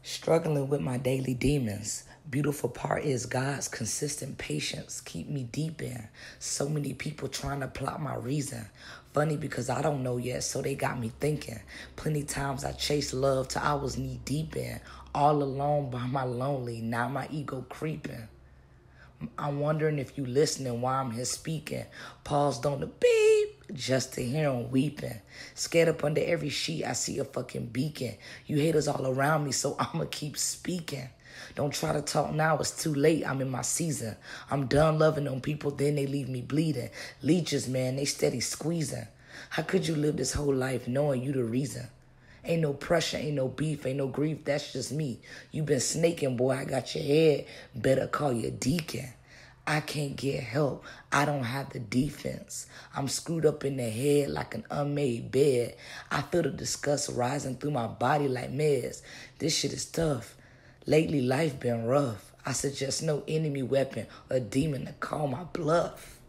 Struggling with my daily demons. Beautiful part is God's consistent patience keep me deep in. So many people trying to plot my reason. Funny because I don't know yet, so they got me thinking. Plenty times I chased love till I was knee deep in. All alone by my lonely, now my ego creeping. I'm wondering if you listening while I'm here speaking. Paused on the beep just to hear him weeping. Scared up under every sheet, I see a fucking beacon. You haters all around me, so I'ma keep speaking. Don't try to talk now, it's too late, I'm in my season. I'm done loving on people, then they leave me bleeding. Leeches, man, they steady squeezing. How could you live this whole life knowing you the reason? Ain't no pressure, ain't no beef, ain't no grief, that's just me. You been snaking, boy, I got your head. Better call your deacon. I can't get help. I don't have the defense. I'm screwed up in the head like an unmade bed. I feel the disgust rising through my body like meds. This shit is tough. Lately, life been rough. I suggest no enemy weapon or demon to call my bluff.